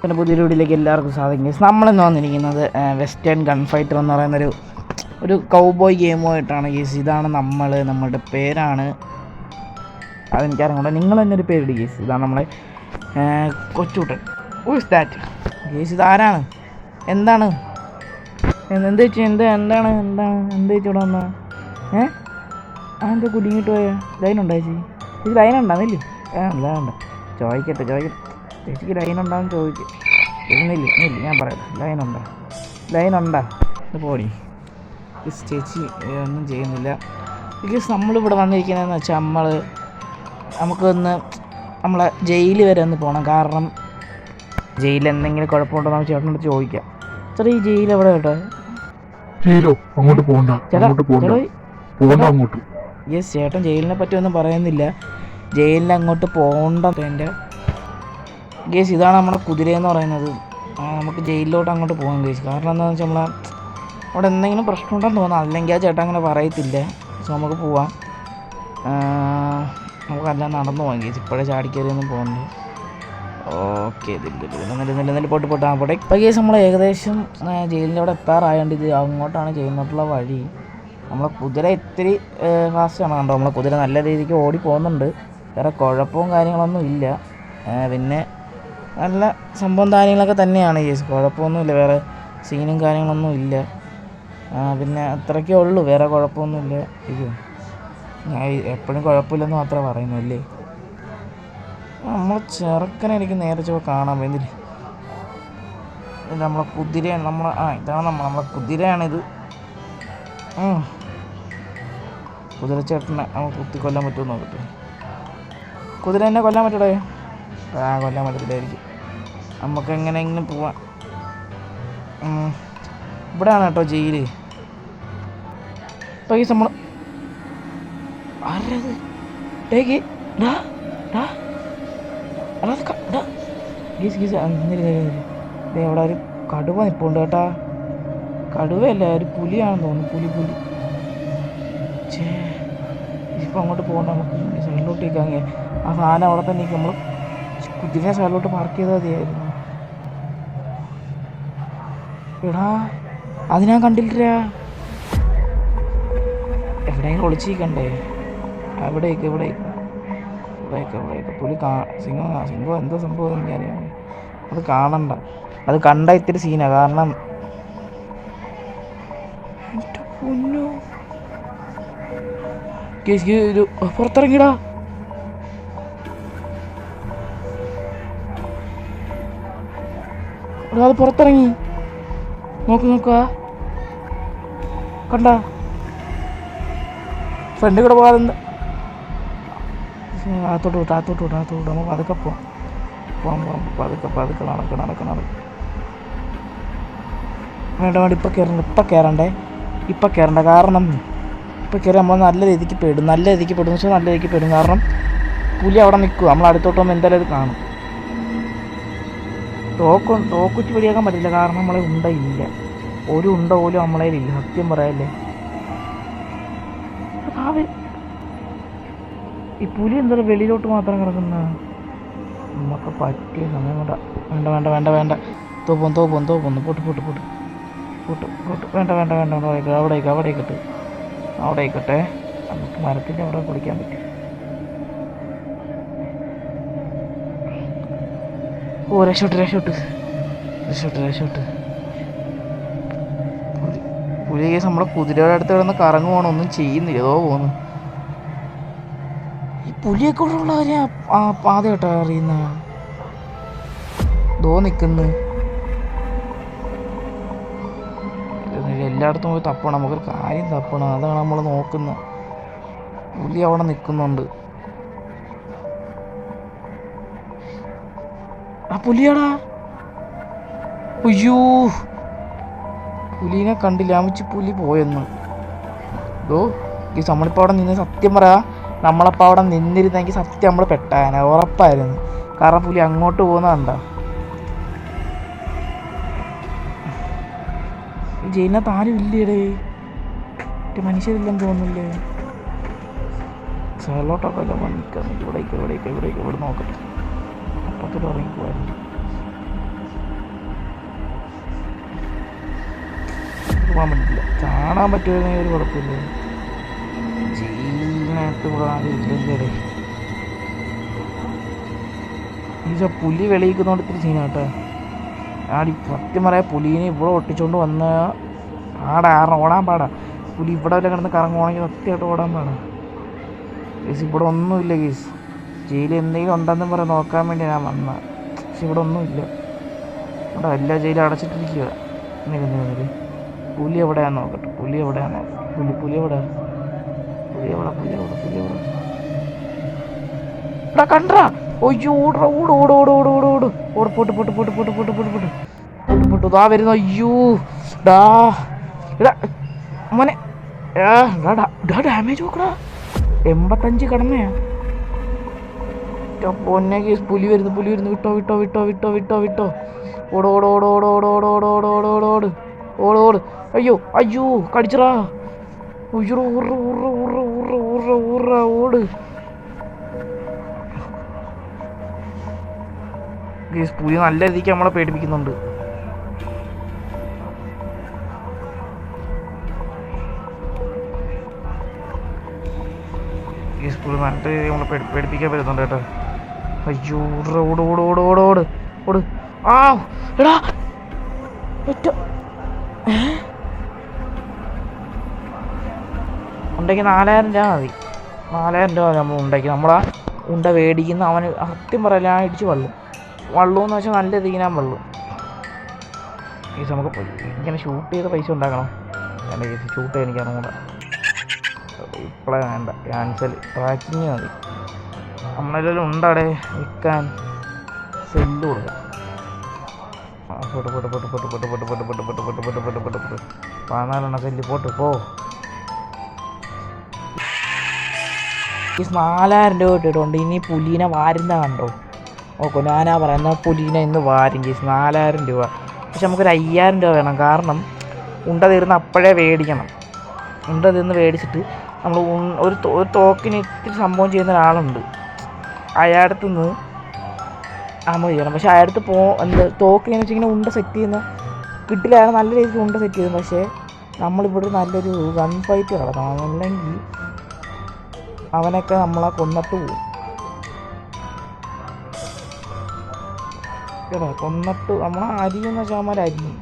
പിന്നെ പുതിയ വീഡിയോയിലേക്ക് എല്ലാവർക്കും സാധിക്കും. നമ്മളിന്ന് വന്നിരിക്കുന്നത് വെസ്റ്റേൺ ഗൺ ഫൈറ്റർ എന്ന് പറയുന്നൊരു കൗബോയ് ഗെയിമുമായിട്ടാണ്. ഗേസ് ഇതാണ് നമ്മളുടെ പേരാണ്, അതെനിക്കറിയാം. നിങ്ങൾ തന്നെ ഒരു പേരിട് ഗേസ്. ഇതാണ് നമ്മളെ കൊച്ചൂട്ടൻ. Whose that guys? ഇതാരാണ്? എന്താണ് എന്ത് വെച്ചു? എന്താണ് ചേച്ചി വന്ന? അതെന്താ കുടുങ്ങിയിട്ട് പോയ? ലൈനുണ്ടോ ചേച്ചി? ചേച്ചി ലൈനുണ്ടാകുന്നില്ലേ? വേണ്ട ചോദിക്കട്ടെ ചേച്ചിക്ക് ലൈനുണ്ടാകുമെന്ന് ചോദിക്കും. ഇല്ല ഞാൻ പറയാം. ലൈനുണ്ടോ ഇത് പോടി. ചേച്ചി ഒന്നും ചെയ്യുന്നില്ല. ബിക്കോസ് നമ്മളിവിടെ വന്നിരിക്കുന്നതെന്ന് വെച്ചാൽ നമുക്കൊന്ന് നമ്മളെ ജയിലിൽ വരെ ഒന്ന് പോകണം. കാരണം ജയിലിൽ എന്തെങ്കിലും കുഴപ്പമുണ്ടോ നമുക്ക് ചേട്ടനോട് ചോദിക്കാം. ചേട്ടാ ഈ ജയിൽ എവിടെ കേട്ടോ? യെസ്, ചേട്ടൻ ജയിലിനെ പറ്റി ഒന്നും പറയുന്നില്ല. ജയിലിന് അങ്ങോട്ട് പോകണ്ട. എൻ്റെ ഗേസ് ഇതാണ് നമ്മുടെ കുതിരയെന്ന് പറയുന്നത്. നമുക്ക് ജയിലിലോട്ട് അങ്ങോട്ട് പോകാം ഗേസ്. കാരണം എന്താണെന്ന് വെച്ചാൽ അവിടെ എന്തെങ്കിലും പ്രശ്നമുണ്ടെന്ന് തോന്നുന്നു. അല്ലെങ്കിൽ ആ ചേട്ടൻ അങ്ങനെ പറയത്തില്ല. സോ നമുക്ക് പോവാം. നമുക്കെല്ലാം നടന്നു പോകാം ഗേസ്. ഇപ്പോഴേ ചാടിക്കയറിയൊന്നും പോകുന്നുണ്ട്. ഓക്കെ ഇതിൽ പോട്ട് പോട്ടെ. ഇപ്പോൾ ഗേസ് നമ്മൾ ഏകദേശം ജയിലിൻ്റെ അവിടെ എത്താറായതുകൊണ്ട് ഇത് അങ്ങോട്ടാണ് ചെയ്യുന്നിട്ടുള്ള വഴി. നമ്മളെ കുതിര ഇത്തിരി ഫാസ്റ്റാണ് കണ്ടോ. നമ്മളെ കുതിര നല്ല രീതിക്ക് ഓടി പോകുന്നുണ്ട്. വേറെ കുഴപ്പവും കാര്യങ്ങളൊന്നും ഇല്ല. പിന്നെ നല്ല സംഭവം കാര്യങ്ങളൊക്കെ തന്നെയാണ് ഗേസ്. കുഴപ്പമൊന്നുമില്ല, വേറെ സീനും കാര്യങ്ങളൊന്നും ഇല്ല. പിന്നെ അത്രയ്ക്കേ ഉള്ളൂ, വേറെ കുഴപ്പമൊന്നുമില്ല. ഞാൻ എപ്പോഴും കുഴപ്പമില്ലെന്ന് മാത്രമേ പറയുന്നല്ലേ. നമ്മൾ ചെറുക്കനെ എനിക്ക് നേരെ ചുവ കാണാൻ എന്തില്ല. ഇത് നമ്മളെ കുതിരയാണ്. ഇതാണ് നമ്മളെ കുതിരയാണിത്. കുതിരച്ചേട്ടനെ നമുക്ക് കുത്തിക്കൊല്ലാൻ പറ്റുമെന്ന് നോക്കട്ടെ. കുതിര എന്നെ കൊല്ലാൻ പറ്റടേ? കൊല്ലാൻ പറ്റത്തില്ലായിരിക്കും. നമുക്ക് എങ്ങനെയെങ്കിലും പോവാം. ഇവിടെയാണ് കേട്ടോ ജയില്. പൈസ നമ്മൾ ആരത് അവിടെ ഒരു കടുവ നിൽപ്പുണ്ട് കേട്ടാ. കടുവയല്ല, ഒരു പുലിയാണെന്ന് തോന്നുന്നു. പുലി ഇപ്പം അങ്ങോട്ട് പോകണ്ട. നമുക്ക് സൈഡിലോട്ട് നിൽക്കാം. ആ സാധനം അവിടെ തന്നെ നമ്മൾ കുതിരനെ സൈഡിലോട്ട് പാർക്ക് ചെയ്താൽ മതിയായിരുന്നു. എടാ അത് ഞാൻ കണ്ടില്ല. എവിടെയെങ്കിലും ഒളിച്ചിരിക്കണ്ടേ? എവിടേക്ക് പുലി സിംഹം എന്തോ സംഭവം എനിക്കറിയാം. അത് കാണണ്ട. അത് കണ്ട ഇത്തിരി സീനാണ്. കാരണം പുറത്തിറങ്ങിടാ. അത് പുറത്തിറങ്ങി നോക്കുക. കണ്ട ഫ്രണ്ട് കൂടെ പോകാതെ താത്തോട്ട് നമുക്ക് പതുക്കെ പോവാം. പതുക്കെ നടക്കും. വേണ്ട ഇപ്പം കയറണ്ട. കാരണം ഇപ്പം കയറി നമ്മൾ നല്ല രീതിക്ക് പെടും. കാരണം പുലി അവിടെ നിൽക്കുക. നമ്മൾ അടുത്തോട്ട് വന്ന് എന്തായാലും അത് കാണും. തോക്കുച്ച് പിടിയാക്കാൻ പറ്റില്ല. കാരണം നമ്മളെ ഉണ്ടയില്ല. ഒരു ഉണ്ട പോലും നമ്മളതിലില്ല. സത്യം പറയാല്ലേ. ഈ പുലി എന്താ വെളിയിലോട്ട് മാത്രം കിടക്കുന്ന? നമുക്ക് പറ്റിയ സമയം വേണ്ട. തോപ്പൊന്ന് പോട്ട്. വേണ്ട. അവിടെ ആയിക്കോട്ടെ. നമുക്ക് മരത്തിൻ്റെ അവിടെ കുടിക്കാൻ പറ്റും. രക്ഷോട്ട്. പുലി കേസ് നമ്മളെ കുതിരയുടെ അടുത്ത് കിടന്ന് കറങ്ങുവാണ്. ഒന്നും ചെയ്യുന്നില്ല. ഏതോ പോകുന്നു. ഈ പുലിയൊക്കെ ഉള്ളവരെ ആ പാത കേട്ടോ അറിയുന്ന നിൽക്കുന്നു. എല്ലായിടത്തും പോയി തപ്പണം. നമുക്കൊരു കാര്യം തപ്പണം. അതാണ് നമ്മൾ നോക്കുന്നത്. പുലി അവിടെ നിൽക്കുന്നുണ്ട്. ആ പുലിയാടാ. അയ്യോ, പുലീനെ കണ്ടില്ല. പുലി പോയെന്ന്. നമ്മളിപ്പോൾ അവിടെ നിന്ന് സത്യം പറയാ, നമ്മളപ്പോൾ അവിടെ നിന്നിരുന്നെങ്കിൽ സത്യം നമ്മൾ പെട്ടാനെ ഉറപ്പായിരുന്നു. കാരണം പുലി അങ്ങോട്ട് പോകുന്ന കണ്ട. ജയിലിനകത്ത് ആരും ഇല്ലേടേ. മനുഷ്യരില്ലെന്ന് തോന്നുന്നില്ലേ? സൈഡിലോട്ടൊക്കെ നിൽക്കാം. ഇവിടെ നോക്കട്ടെ. അപ്പത്തിൽ ഇറങ്ങിപ്പോവായിരുന്നു. പോകാൻ പറ്റില്ല. കാണാൻ പറ്റുമായിരുന്നെങ്കിൽ ഒരു കുഴപ്പമില്ല. ജയിലിനകത്ത് ഇവിടെ ആരും ഇല്ലല്ലേ. ഈ പുലി വെളിയിക്കുന്നോണ്ട് ഇത്തിരി സീനാട്ടോ. ആടി സത്യം പറയാം, പുലീനെ ഇവിടെ ഒട്ടിച്ചുകൊണ്ട് വന്ന ഓടാൻ പാടാ. പുലി ഇവിടെ വല്ല കിടന്ന് കറങ്ങുവാണെങ്കിൽ സത്യമായിട്ട് ഓടാൻ പാടാ കേസ്. ഇവിടെ ഒന്നുമില്ല കേസ്. ജയിലിൽ എന്തെങ്കിലും ഉണ്ടെന്ന് പറയാൻ നോക്കാൻ വേണ്ടി ഞാൻ വന്ന. പക്ഷെ ഇവിടെ ഒന്നുമില്ല. ഇവിടെ എല്ലാ ജയിലും അടച്ചിട്ടിരിക്കുക. നിന്നില്ല. പുലി എവിടെയാന്ന് നോക്കട്ടെ. പുലി എവിടെയാന്ന് നോക്കട്ടെ. പുലി എവിടെ ഇവിടെ കണ്ടാ. ഒയ്യോ ഓട ഓട് ഓട് ഓട് ഓട് ഓട് ഓട് ഓട് പൊട്ട് പൊട്ട് പൊട്ട് പൊട്ട് പൊട്ട് പൊട്ട് പൊട്ട് പൊട്ട് പൊട്ട് ഇതാ വരുന്നു. അയ്യോ ഡാ ഇടാ മോനെ ഡാമേജ് നോക്കടാ. 85 കടന്നയാ പൊന്നെ കേസ്. പുലി വരുന്നു. വിട്ടോ വിട്ടോ വിട്ടോ വിട്ടോ വിട്ടോ വിട്ടോ ഓട് ഓട് ഓട് ഓട് ഓട് ഓട് ഓട് ഓട് ഓട് ഓട് ഓട് ഓട് ഓട്. അയ്യോ കടിച്ചറാ. ഉയ്യോ ഉറ ഉറ ഉറ ഉറ ഉറ ഉറ ഓട് കേസ്. പുലി നല്ല രീതിക്ക് നമ്മളെ പേടിപ്പിക്കുന്നുണ്ട്. കേസ് പുലി നല്ല രീതിക്ക് നമ്മളെ പേടിപ്പിക്കാൻ പറ്റുന്നുണ്ട് കേട്ടോ. അയ്യോ ഓട് ഓട് ഓട് ഓട് ഓട് ഓട്. ആ എടാ ഉണ്ടെങ്കിൽ 4000 രൂപ മതി. 4000 രൂപ നമ്മൾ ഉണ്ടാക്കി. നമ്മളാ ഉണ്ട മേടിക്കുന്ന അവന് സത്യം പറയല ഞാൻ ഇടിച്ച് വള്ളമെന്ന് വെച്ചാൽ നല്ല തീനാൻ വെള്ളം. കേസ് നമുക്ക് ഇങ്ങനെ ഷൂട്ട് ചെയ്ത പൈസ ഉണ്ടാക്കണം. എൻ്റെ കേസ് ഷൂട്ട് ചെയ്യാൻ എനിക്ക് അറിഞ്ഞൂടാ. ഇപ്പോഴേ വേണ്ട, ക്യാൻസൽ. ട്രാക്കിങ് മതി. നമ്മളെല്ലാം ഉണ്ടവിടെ വിൽക്കാൻ. സെല്ല് കൊടുക്കാം. പൊട്ട് പൊട്ട് പൊട്ട് പൊട്ട് പൊട്ട് പൊട്ട് പൊട്ട് പൊട്ട് പൊട്ട് പൊട്ട് പൊട്ട് പൊട്ട് പൊട്ട് പൊട്ട് 14 സെല്ല് പോട്ട് പോ. 4000 രൂപ ഇട്ടിട്ടുണ്ട്. ഇനി പുലീനെ വാരുന്ന കണ്ടോ നോക്കൂ. ഞാനാ പറയുന്ന പുലീനെ ഇന്ന് വാരും കേസ്. 4000 രൂപ. പക്ഷെ നമുക്കൊരു 5000 രൂപ വേണം. കാരണം ഉണ്ട തീർന്ന് അപ്പോഴേ മേടിക്കണം. ഉണ്ട തീർന്ന് മേടിച്ചിട്ട് നമ്മൾ ഒരു തോക്കിന് ഇത്തിരി സംഭവം ചെയ്യുന്ന ഒരാളുണ്ട്. അയാളടുത്ത് നിന്ന് നമ്മൾ ചെയ്യണം. പക്ഷെ അയാളടുത്ത് തോക്കിനെന്ന് വെച്ചാൽ ഇങ്ങനെ ഉണ്ട സെറ്റ് ചെയ്യുന്ന കിട്ടില്ല. അയാൾ നല്ല രീതിക്ക് ഉണ്ട സെറ്റ് ചെയ്യുന്നു. പക്ഷേ നമ്മളിവിടെ നല്ലൊരു ഗൺ ഫൈറ്റ് നടക്കണം. അല്ലെങ്കിൽ അവനൊക്കെ നമ്മളെ കൊന്നിട്ട് പോവും. കേട്ടോ കൊന്നിട്ട് നമ്മളെ അരിയെന്ന് വെച്ചാൽ അവന്മാർ അരിയും.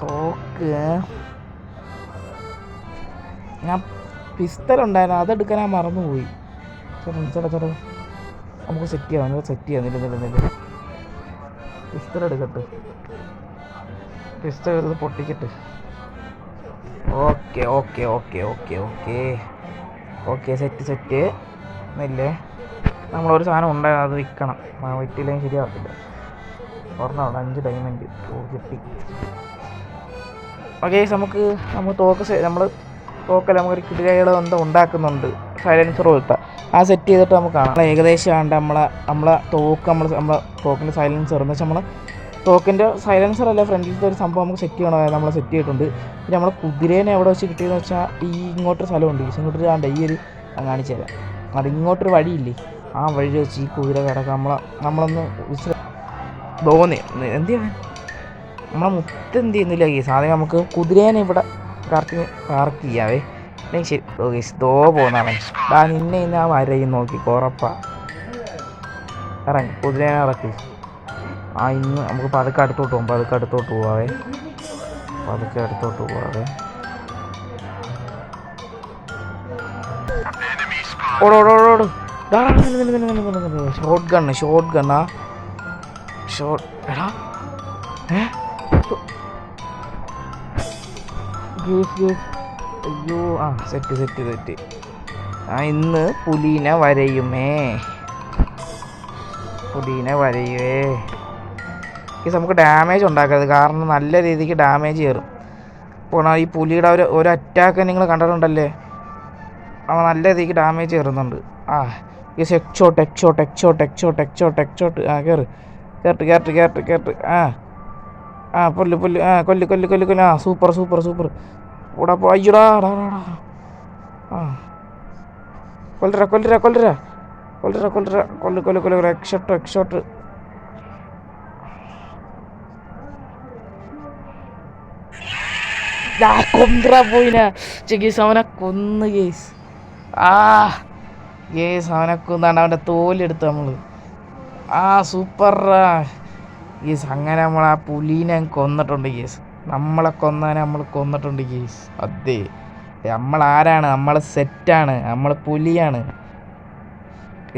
തോക്ക് ഞാൻ പിസ്റ്റലുണ്ടായിരുന്നു, അതെടുക്കാൻ ഞാൻ മറന്നുപോയി. ചേട്ടാ നമുക്ക് സെറ്റ് ചെയ്യാം. നില്ല പിസ്റ്റൽ എടുക്കട്ടെ. പിസ്റ്റൽ എടുത്ത് പൊട്ടിക്കട്ടെ. Okay set എന്നില്ലേ. നമ്മളൊരു സാധനം ഉണ്ടായിരുന്നു, അത് വിൽക്കണം. വിറ്റില്ലെങ്കിൽ ശരിയാകത്തില്ല. പറഞ്ഞോളൂ 5 ഡയമണ്ട് കിട്ടി. ഓക്കെ നമ്മൾ തോക്കല്ല നമുക്കൊരു കിടിലകൾ എന്തോ ഉണ്ടാക്കുന്നുണ്ട്. സൈലൻസർ പോലത്തെ ആ സെറ്റ് ചെയ്തിട്ട് നമുക്ക് കാണാം. ഏകദേശം ആണ്ട് നമ്മളെ തോക്കിൻ്റെ സൈലൻസർ എന്ന് വെച്ചാൽ നമ്മളെ തോക്കിൻ്റെ സൈലൻസർ അല്ല, ഫ്രണ്ടിലത്തെ ഒരു സംഭവം നമുക്ക് സെറ്റ് ചെയ്യണമായിരുന്നു. നമ്മൾ സെറ്റ് ചെയ്തിട്ടുണ്ട്. പിന്നെ നമ്മൾ കുതിരേനെ എവിടെ വെച്ച് കിട്ടിയെന്ന് വെച്ചാൽ ഇങ്ങോട്ടൊരു സ്ഥലമുണ്ട്. ഇങ്ങോട്ടൊരു ഈ ഒരു കാണിച്ചു തരാം. അത് ഇങ്ങോട്ടൊരു വഴിയില്ലേ, ആ വഴി വെച്ച് ഈ കുതിര കിടക്കാം. നമ്മളൊന്ന് തോന്നി എന്ത് ചെയ്യാൻ നമ്മളെ എന്ത് ചെയ്യുന്നില്ല കേസ്. ആദ്യം നമുക്ക് കുതിരേനെ ഇവിടെ പാർക്ക് ചെയ്യാവേ. അല്ലെങ്കിൽ ശരി കേസ്. പോകുന്നവൻ നിന്നെ ഇന്ന് ആ വരയും നോക്കി ഉറപ്പാ. ഇറങ്ങി കുതിരേനെ ഇറക്കി. ഇന്ന് നമുക്ക് പതുക്കെ അടുത്തോട്ട് പോവാവേ. ഓടോടോടോട്. ഷോട്ട് ഗണ്ണാ എടാ അയ്യോ സെറ്റ്. ഇന്ന് പുലീനെ വരയുമേ. നമുക്ക് ഡാമേജ് ഉണ്ടാക്കരുത്. കാരണം നല്ല രീതിക്ക് ഡാമേജ് കയറും. ഇപ്പോൾ ഈ പുലിയുടെ ഒരു അറ്റാക്ക് നിങ്ങൾ കണ്ടിട്ടുണ്ടല്ലേ, അവൻ നല്ല രീതിക്ക് ഡാമേജ് കയറുന്നുണ്ട്. ഈ എക്സോട്ട് കേട്ട് പുല്ല് കൊല്ല്. സൂപ്പർ ഇവിടെ അയ്യടാ കൊല്ലറ എക്സോട്ട് കൊന്ത്ര പോയിനാ ഗേസ്. അവനെ കൊന്ന് ഗേസ്. ഗേസ് അവനെ കൊന്നാണ്ട് അവൻ്റെ തോലെടുത്ത് നമ്മൾ. സൂപ്പറാ ഗേസ്. അങ്ങനെ നമ്മൾ ആ പുലീനെ കൊന്നിട്ടുണ്ട് ഗേസ്. നമ്മളെ കൊന്നവനെ നമ്മൾ കൊന്നിട്ടുണ്ട് ഗേസ്. അതെ, നമ്മളാരാണ്? നമ്മൾ സെറ്റാണ്, നമ്മൾ പുലിയാണ്.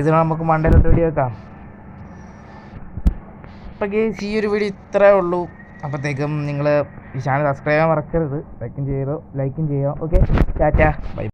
ഇത് നമുക്ക് മണ്ടയിലോട്ട് വീഡിയോ വെക്കാം. അപ്പോൾ ഗേസ് ഈ ഒരു വീഡിയോ ഇത്രേ ഉള്ളൂ. അപ്പോഴത്തേക്കും നിങ്ങൾ ഈ ചാനൽ സബ്സ്ക്രൈബ് ചെയ്യാൻ മറക്കരുത്. ലൈക്കും ചെയ്യുക. Okay, tata, by.